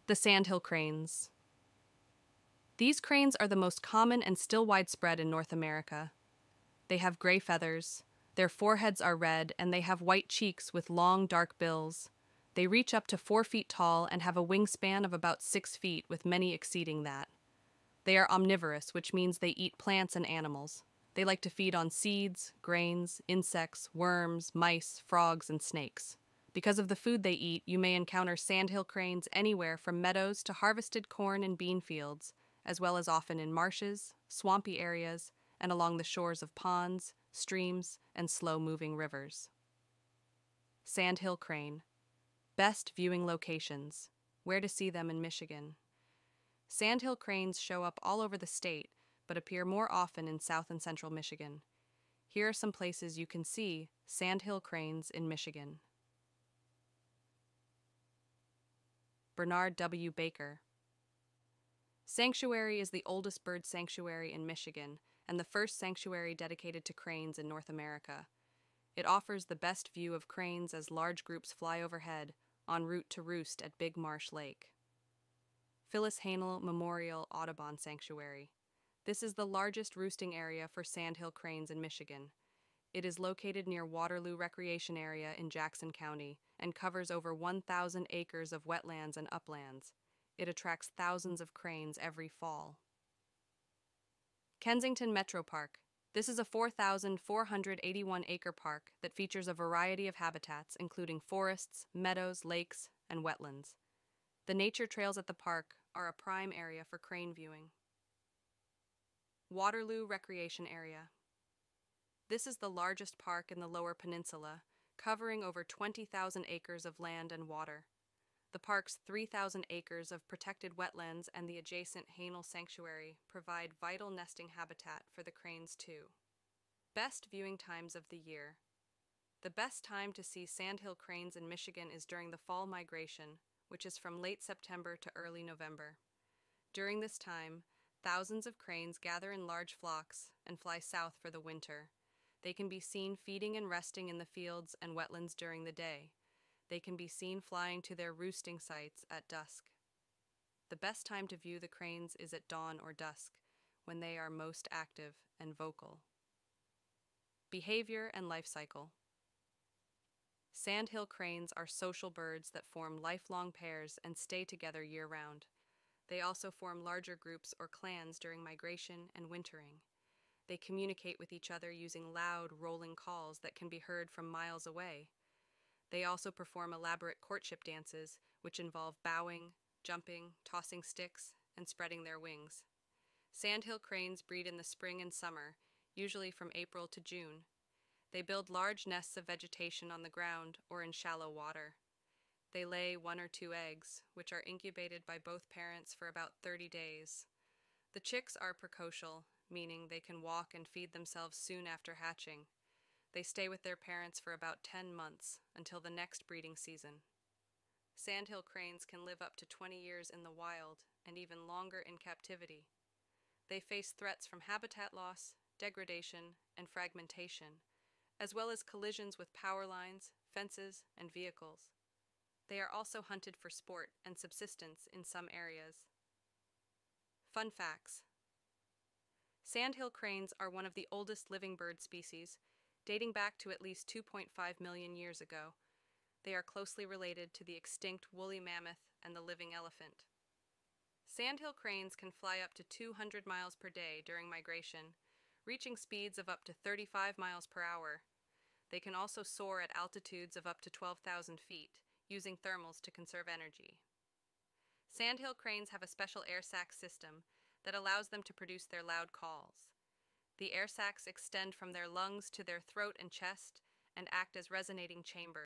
The Sandhill Cranes. These cranes are the most common and still widespread in North America. They have gray feathers, their foreheads are red, and they have white cheeks with long, dark bills. They reach up to 4 feet tall and have a wingspan of about 6 feet, with many exceeding that. They are omnivorous, which means they eat plants and animals. They like to feed on seeds, grains, insects, worms, mice, frogs, and snakes. Because of the food they eat, you may encounter sandhill cranes anywhere from meadows to harvested corn and bean fields, as well as often in marshes, swampy areas, and along the shores of ponds, streams, and slow-moving rivers. Sandhill crane. Best viewing locations. Where to see them in Michigan. Sandhill cranes show up all over the state, but appear more often in south and central Michigan. Here are some places you can see sandhill cranes in Michigan. Bernard W. Baker. Sanctuary is the oldest bird sanctuary in Michigan and the first sanctuary dedicated to cranes in North America. It offers the best view of cranes as large groups fly overhead, en route to roost at Big Marsh Lake. Phyllis Haenel Memorial Audubon Sanctuary. This is the largest roosting area for sandhill cranes in Michigan. It is located near Waterloo Recreation Area in Jackson County and covers over 1,000 acres of wetlands and uplands. It attracts thousands of cranes every fall. Kensington Metro Park. This is a 4,481-acre park that features a variety of habitats, including forests, meadows, lakes, and wetlands. The nature trails at the park are a prime area for crane viewing. Waterloo Recreation Area. This is the largest park in the Lower Peninsula, covering over 20,000 acres of land and water. The park's 3,000 acres of protected wetlands and the adjacent Haenel Sanctuary provide vital nesting habitat for the cranes too. Best viewing times of the year. The best time to see sandhill cranes in Michigan is during the fall migration, which is from late September to early November. During this time, thousands of cranes gather in large flocks and fly south for the winter. They can be seen feeding and resting in the fields and wetlands during the day. They can be seen flying to their roosting sites at dusk. The best time to view the cranes is at dawn or dusk, when they are most active and vocal. Behavior and life cycle. Sandhill cranes are social birds that form lifelong pairs and stay together year-round. They also form larger groups or clans during migration and wintering. They communicate with each other using loud, rolling calls that can be heard from miles away. They also perform elaborate courtship dances, which involve bowing, jumping, tossing sticks, and spreading their wings. Sandhill cranes breed in the spring and summer, usually from April to June. They build large nests of vegetation on the ground or in shallow water. They lay 1 or 2 eggs, which are incubated by both parents for about 30 days. The chicks are precocial, meaning they can walk and feed themselves soon after hatching. They stay with their parents for about 10 months until the next breeding season. Sandhill cranes can live up to 20 years in the wild and even longer in captivity. They face threats from habitat loss, degradation, and fragmentation, as well as collisions with power lines, fences, and vehicles. They are also hunted for sport and subsistence in some areas. Fun facts. Sandhill cranes are one of the oldest living bird species, dating back to at least 2.5 million years ago. They are closely related to the extinct woolly mammoth and the living elephant. Sandhill cranes can fly up to 200 miles per day during migration, reaching speeds of up to 35 miles per hour. They can also soar at altitudes of up to 12,000 feet, using thermals to conserve energy. Sandhill cranes have a special air sac system that allows them to produce their loud calls. The air sacs extend from their lungs to their throat and chest and act as resonating chambers.